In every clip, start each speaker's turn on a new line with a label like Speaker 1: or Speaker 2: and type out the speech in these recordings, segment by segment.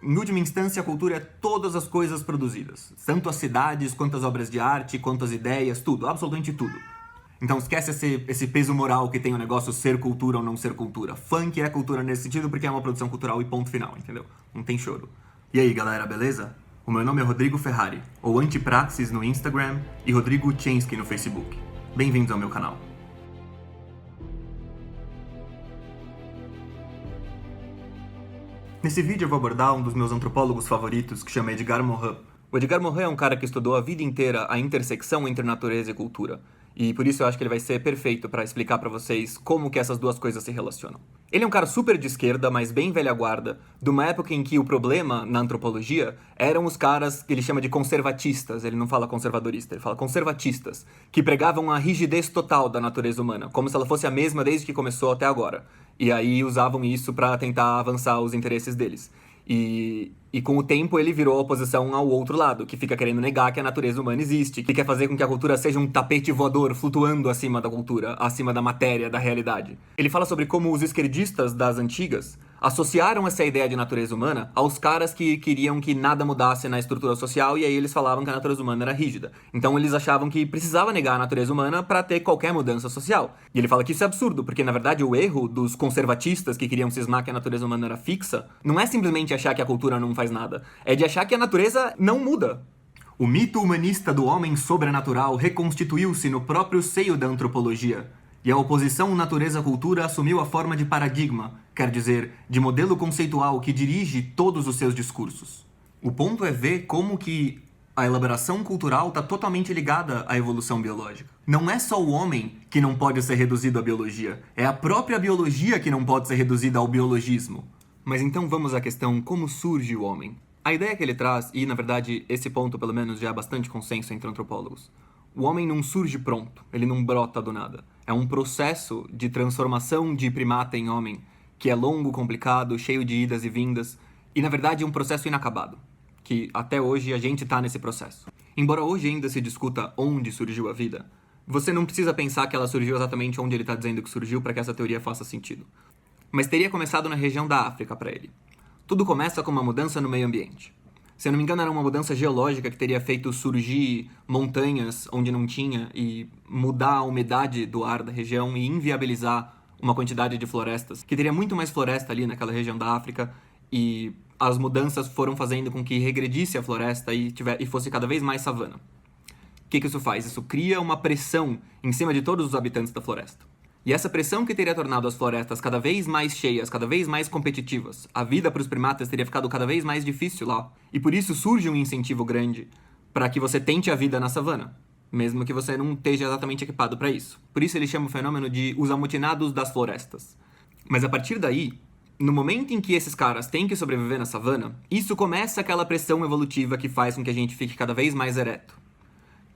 Speaker 1: Em última instância, a cultura é todas as coisas produzidas. Tanto as cidades, quanto as obras de arte, quanto as ideias, tudo, absolutamente tudo. Então esquece esse peso moral que tem o negócio ser cultura ou não ser cultura. Funk é cultura nesse sentido porque é uma produção cultural e ponto final, entendeu? Não tem choro. E aí, galera, beleza? O meu nome é Rodrigo Ferrari, ou Antipraxis no Instagram e Rodrigo Chensky no Facebook. Bem-vindos ao meu canal. Nesse vídeo eu vou abordar um dos meus antropólogos favoritos, que chama Edgar Morin. O Edgar Morin é um cara que estudou a vida inteira a intersecção entre natureza e cultura. E por isso eu acho que ele vai ser perfeito para explicar para vocês como que essas duas coisas se relacionam. Ele é um cara super de esquerda, mas bem velha guarda, de uma época em que o problema na antropologia eram os caras que ele chama de conservatistas, ele não fala conservadorista, ele fala conservatistas, que pregavam a rigidez total da natureza humana, como se ela fosse a mesma desde que começou até agora. E aí usavam isso para tentar avançar os interesses deles. E com o tempo ele virou a oposição ao outro lado, que fica querendo negar que a natureza humana existe, que quer fazer com que a cultura seja um tapete voador flutuando acima da cultura, acima da matéria, da realidade. Ele fala sobre como os esquerdistas das antigas associaram essa ideia de natureza humana aos caras que queriam que nada mudasse na estrutura social, e aí eles falavam que a natureza humana era rígida. Então eles achavam que precisava negar a natureza humana para ter qualquer mudança social. E ele fala que isso é absurdo, porque na verdade o erro dos conservatistas que queriam cismar que a natureza humana era fixa não é simplesmente achar que a cultura não faz nada, é de achar que a natureza não muda. O mito humanista do homem sobrenatural reconstituiu-se no próprio seio da antropologia. E a oposição natureza-cultura assumiu a forma de paradigma, quer dizer, de modelo conceitual que dirige todos os seus discursos. O ponto é ver como que a elaboração cultural está totalmente ligada à evolução biológica. Não é só o homem que não pode ser reduzido à biologia, é a própria biologia que não pode ser reduzida ao biologismo. Mas então vamos à questão como surge o homem. A ideia que ele traz, e na verdade esse ponto pelo menos já há bastante consenso entre antropólogos, o homem não surge pronto, ele não brota do nada. É um processo de transformação de primata em homem, que é longo, complicado, cheio de idas e vindas, e na verdade é um processo inacabado, que até hoje a gente está nesse processo. Embora hoje ainda se discuta onde surgiu a vida, você não precisa pensar que ela surgiu exatamente onde ele está dizendo que surgiu para que essa teoria faça sentido. Mas teria começado na região da África para ele. Tudo começa com uma mudança no meio ambiente. Se eu não me engano, era uma mudança geológica que teria feito surgir montanhas onde não tinha e mudar a umidade do ar da região e inviabilizar uma quantidade de florestas, que teria muito mais floresta ali naquela região da África, e as mudanças foram fazendo com que regredisse a floresta e fosse cada vez mais savana. O que isso faz? Isso cria uma pressão em cima de todos os habitantes da floresta. E essa pressão que teria tornado as florestas cada vez mais cheias, cada vez mais competitivas, a vida para os primatas teria ficado cada vez mais difícil lá. E por isso surge um incentivo grande para que você tente a vida na savana, mesmo que você não esteja exatamente equipado para isso. Por isso ele chama o fenômeno de os amotinados das florestas. Mas a partir daí, no momento em que esses caras têm que sobreviver na savana, isso começa aquela pressão evolutiva que faz com que a gente fique cada vez mais ereto.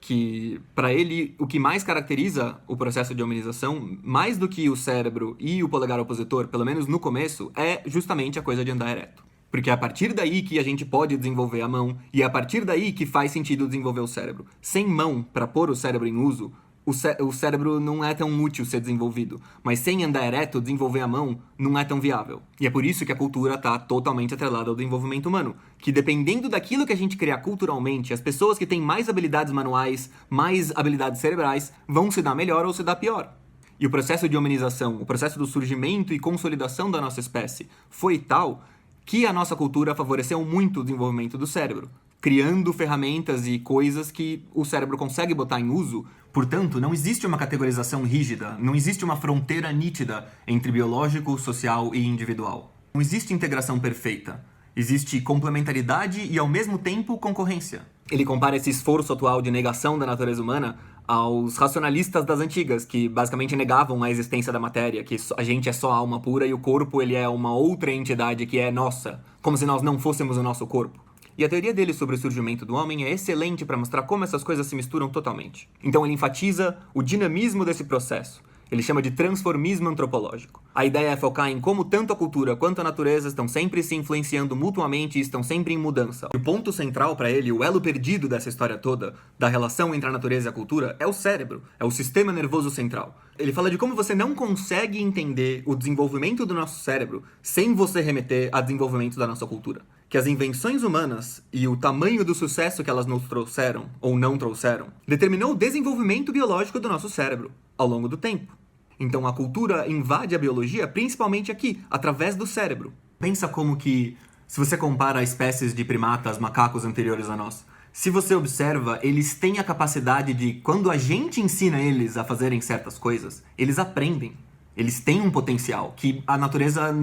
Speaker 1: Que, para ele, o que mais caracteriza o processo de hominização, mais do que o cérebro e o polegar opositor, pelo menos no começo, é justamente a coisa de andar ereto. Porque é a partir daí que a gente pode desenvolver a mão, e é a partir daí que faz sentido desenvolver o cérebro. Sem mão, para pôr o cérebro em uso, o cérebro não é tão útil ser desenvolvido, mas sem andar ereto, desenvolver a mão não é tão viável. E é por isso que a cultura está totalmente atrelada ao desenvolvimento humano, que dependendo daquilo que a gente criar culturalmente, as pessoas que têm mais habilidades manuais, mais habilidades cerebrais, vão se dar melhor ou se dar pior. E o processo de hominização, o processo do surgimento e consolidação da nossa espécie, foi tal que a nossa cultura favoreceu muito o desenvolvimento do cérebro, criando ferramentas e coisas que o cérebro consegue botar em uso. Portanto, não existe uma categorização rígida, não existe uma fronteira nítida entre biológico, social e individual. Não existe integração perfeita. Existe complementaridade e, ao mesmo tempo, concorrência. Ele compara esse esforço atual de negação da natureza humana aos racionalistas das antigas, que basicamente negavam a existência da matéria, que a gente é só alma pura e o corpo ele é uma outra entidade que é nossa, como se nós não fôssemos o nosso corpo. E a teoria dele sobre o surgimento do homem é excelente para mostrar como essas coisas se misturam totalmente. Então ele enfatiza o dinamismo desse processo. Ele chama de transformismo antropológico. A ideia é focar em como tanto a cultura quanto a natureza estão sempre se influenciando mutuamente e estão sempre em mudança. E o ponto central para ele, o elo perdido dessa história toda, da relação entre a natureza e a cultura, é o cérebro, é o sistema nervoso central. Ele fala de como você não consegue entender o desenvolvimento do nosso cérebro sem você remeter ao desenvolvimento da nossa cultura. que as invenções humanas e o tamanho do sucesso que elas nos trouxeram, ou não trouxeram, determinou o desenvolvimento biológico do nosso cérebro, ao longo do tempo. Então a cultura invade a biologia principalmente aqui, através do cérebro. Pensa como que, se você compara espécies de primatas, macacos anteriores a nós, se você observa, eles têm a capacidade de, quando a gente ensina eles a fazerem certas coisas, eles aprendem. Eles têm um potencial que a natureza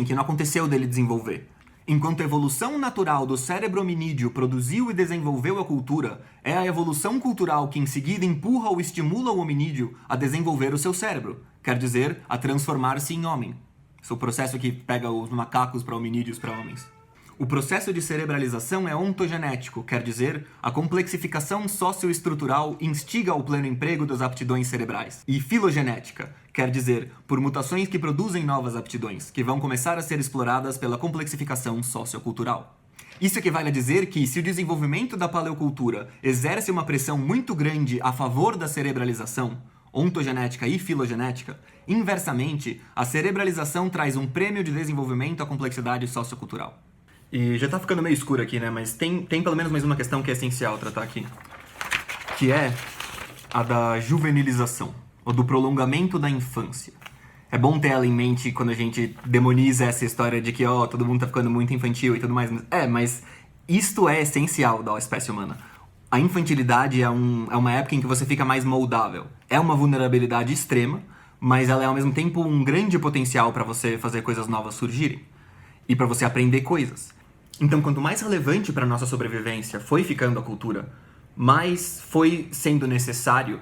Speaker 1: que não aconteceu dele desenvolver. Enquanto a evolução natural do cérebro hominídeo produziu e desenvolveu a cultura, é a evolução cultural que em seguida empurra ou estimula o hominídeo a desenvolver o seu cérebro, quer dizer, a transformar-se em homem. Esse é o processo que pega os macacos para hominídeos para homens. O processo de cerebralização é ontogenético, quer dizer, a complexificação socioestrutural instiga o pleno emprego das aptidões cerebrais. E filogenética, quer dizer, por mutações que produzem novas aptidões, que vão começar a ser exploradas pela complexificação sociocultural. Isso equivale a dizer que, se o desenvolvimento da paleocultura exerce uma pressão muito grande a favor da cerebralização, ontogenética e filogenética, inversamente, a cerebralização traz um prêmio de desenvolvimento à complexidade sociocultural. E já tá ficando meio escuro aqui, né? Mas tem pelo menos mais uma questão que é essencial tratar aqui. Que é a da juvenilização, ou do prolongamento da infância. É bom ter ela em mente quando a gente demoniza essa história de que, todo mundo tá ficando muito infantil e tudo mais. Mas isto é essencial da espécie humana. A infantilidade é uma época em que você fica mais moldável. É uma vulnerabilidade extrema, mas ela é ao mesmo tempo um grande potencial para você fazer coisas novas surgirem. E para você aprender coisas. Então, quanto mais relevante para nossa sobrevivência foi ficando a cultura, mais foi sendo necessário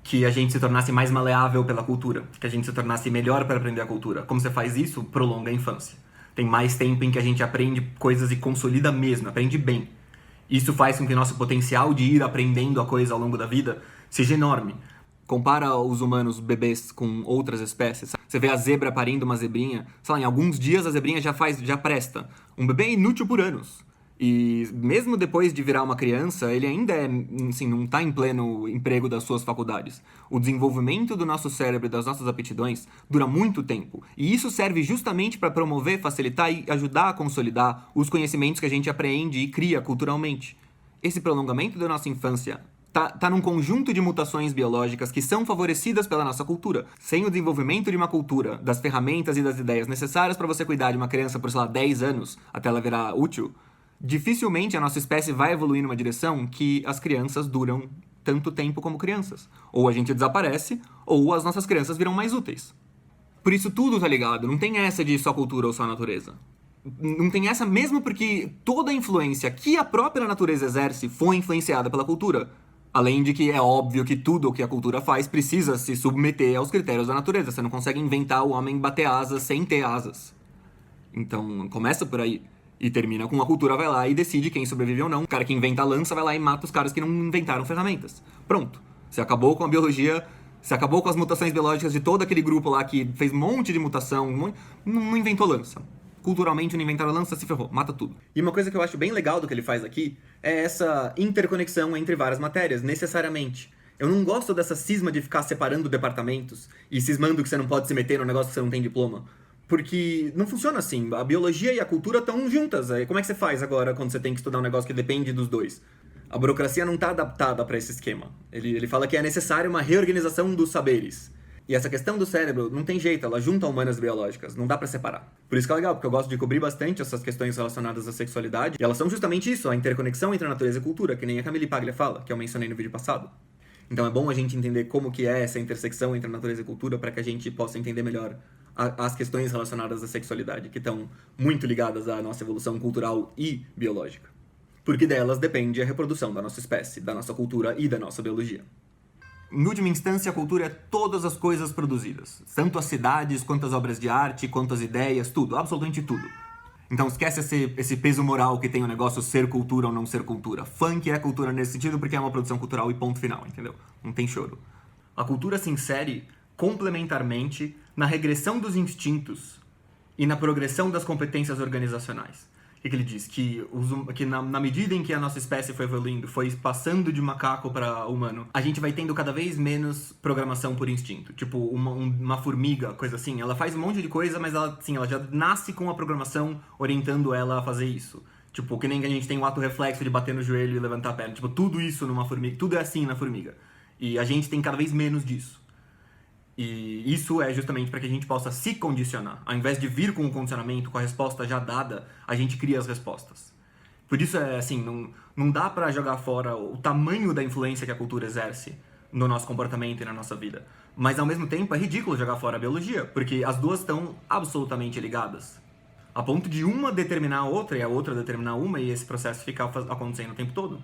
Speaker 1: que a gente se tornasse mais maleável pela cultura, que a gente se tornasse melhor para aprender a cultura. Como você faz isso? Prolonga a infância. Tem mais tempo em que a gente aprende coisas e consolida mesmo, aprende bem. Isso faz com que nosso potencial de ir aprendendo a coisa ao longo da vida seja enorme. Compara os humanos bebês com outras espécies. Você vê a zebra parindo uma zebrinha, sei lá, em alguns dias a zebrinha já presta. Um bebê é inútil por anos. E mesmo depois de virar uma criança, ele ainda não está em pleno emprego das suas faculdades. O desenvolvimento do nosso cérebro e das nossas aptidões dura muito tempo. E isso serve justamente para promover, facilitar e ajudar a consolidar os conhecimentos que a gente aprende e cria culturalmente. Esse prolongamento da nossa infância tá num conjunto de mutações biológicas que são favorecidas pela nossa cultura. Sem o desenvolvimento de uma cultura, das ferramentas e das ideias necessárias para você cuidar de uma criança por, 10 anos, até ela virar útil, dificilmente a nossa espécie vai evoluir numa direção que as crianças duram tanto tempo como crianças. Ou a gente desaparece, ou as nossas crianças viram mais úteis. Por isso tudo tá ligado, não tem essa de só cultura ou só natureza. Não tem essa mesmo porque toda a influência que a própria natureza exerce foi influenciada pela cultura. Além de que é óbvio que tudo o que a cultura faz precisa se submeter aos critérios da natureza. Você não consegue inventar o homem bater asas sem ter asas. Então, começa por aí. E termina com a cultura vai lá e decide quem sobrevive ou não. O cara que inventa a lança vai lá e mata os caras que não inventaram ferramentas. Pronto. Você acabou com a biologia, você acabou com as mutações biológicas de todo aquele grupo lá que fez um monte de mutação, não inventou lança. Culturalmente não inventaram lança, se ferrou, mata tudo. E uma coisa que eu acho bem legal do que ele faz aqui é essa interconexão entre várias matérias, necessariamente. Eu não gosto dessa cisma de ficar separando departamentos e cismando que você não pode se meter num negócio que você não tem diploma. Porque não funciona assim. A biologia e a cultura estão juntas. Como é que você faz agora quando você tem que estudar um negócio que depende dos dois? A burocracia não está adaptada para esse esquema. Ele fala que é necessário uma reorganização dos saberes. E essa questão do cérebro não tem jeito, ela junta humanas e biológicas, não dá pra separar. Por isso que é legal, porque eu gosto de cobrir bastante essas questões relacionadas à sexualidade, e elas são justamente isso, a interconexão entre a natureza e a cultura, que nem a Camille Paglia fala, que eu mencionei no vídeo passado. Então é bom a gente entender como que é essa intersecção entre a natureza e a cultura para que a gente possa entender melhor as questões relacionadas à sexualidade, que estão muito ligadas à nossa evolução cultural e biológica. Porque delas depende a reprodução da nossa espécie, da nossa cultura e da nossa biologia. Em última instância, a cultura é todas as coisas produzidas. Tanto as cidades, quanto as obras de arte, quanto as ideias, tudo. Absolutamente tudo. Então esquece esse peso moral que tem o negócio ser cultura ou não ser cultura. Funk é cultura nesse sentido porque é uma produção cultural e ponto final, entendeu? Não tem choro. A cultura se insere complementarmente na regressão dos instintos e na progressão das competências organizacionais. O que ele diz? Que na medida em que a nossa espécie foi evoluindo, foi passando de macaco para humano, a gente vai tendo cada vez menos programação por instinto. Tipo, uma formiga, coisa assim, ela faz um monte de coisa, mas ela já nasce com a programação orientando ela a fazer isso. Tipo, que nem a gente tem o ato reflexo de bater no joelho e levantar a perna. Tipo, tudo isso numa formiga, tudo é assim na formiga. E a gente tem cada vez menos disso. E isso é justamente para que a gente possa se condicionar. Ao invés de vir com o condicionamento, com a resposta já dada, a gente cria as respostas. Por isso é assim, não dá para jogar fora o tamanho da influência que a cultura exerce no nosso comportamento e na nossa vida. Mas ao mesmo tempo é ridículo jogar fora a biologia, porque as duas estão absolutamente ligadas. A ponto de uma determinar a outra e a outra determinar uma e esse processo ficar acontecendo o tempo todo.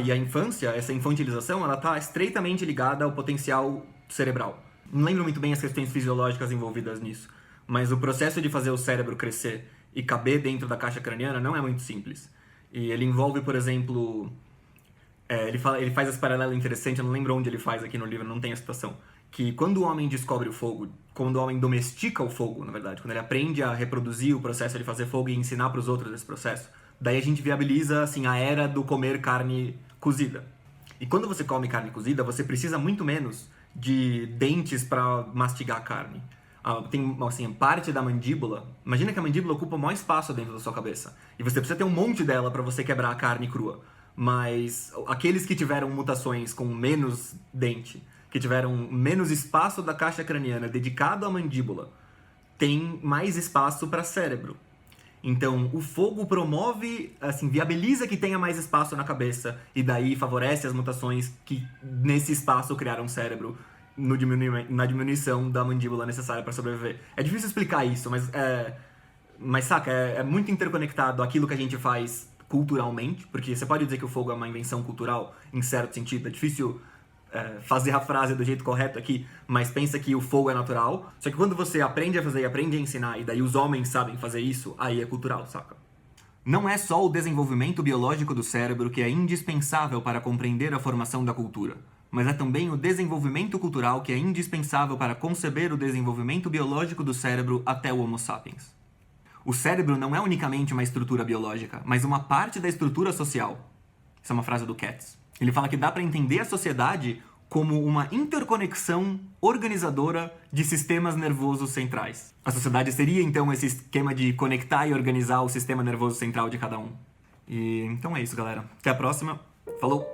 Speaker 1: E a infância, essa infantilização, ela está estreitamente ligada ao potencial cerebral. Não lembro muito bem as questões fisiológicas envolvidas nisso, mas o processo de fazer o cérebro crescer e caber dentro da caixa craniana não é muito simples. E ele envolve, por exemplo... ele faz esse paralelo interessante, eu não lembro onde ele faz aqui no livro, não tem a citação. Que quando o homem descobre o fogo, quando o homem domestica o fogo, na verdade, quando ele aprende a reproduzir o processo de fazer fogo e ensinar para os outros esse processo, daí a gente viabiliza assim, a era do comer carne cozida. E quando você come carne cozida, você precisa muito menos de dentes para mastigar a carne. Tem assim, parte da mandíbula. Imagina que a mandíbula ocupa o maior espaço dentro da sua cabeça. E você precisa ter um monte dela para você quebrar a carne crua. Mas aqueles que tiveram mutações com menos dente, que tiveram menos espaço da caixa craniana dedicado à mandíbula, tem mais espaço para cérebro. Então, o fogo promove, assim, viabiliza que tenha mais espaço na cabeça e daí favorece as mutações que nesse espaço criaram cérebro na diminuição da mandíbula necessária para sobreviver. É difícil explicar isso, mas saca, é muito interconectado aquilo que a gente faz culturalmente, porque você pode dizer que o fogo é uma invenção cultural, em certo sentido, é difícil fazer a frase do jeito correto aqui, mas pensa que o fogo é natural. Só que quando você aprende a fazer e aprende a ensinar, e daí os homens sabem fazer isso, aí é cultural, saca? Não é só o desenvolvimento biológico do cérebro que é indispensável para compreender a formação da cultura, mas é também o desenvolvimento cultural que é indispensável para conceber o desenvolvimento biológico do cérebro até o Homo sapiens. O cérebro não é unicamente uma estrutura biológica, mas uma parte da estrutura social. Isso é uma frase do Katz. Ele fala que dá para entender a sociedade como uma interconexão organizadora de sistemas nervosos centrais. A sociedade seria, então, esse esquema de conectar e organizar o sistema nervoso central de cada um. E então é isso, galera. Até a próxima. Falou!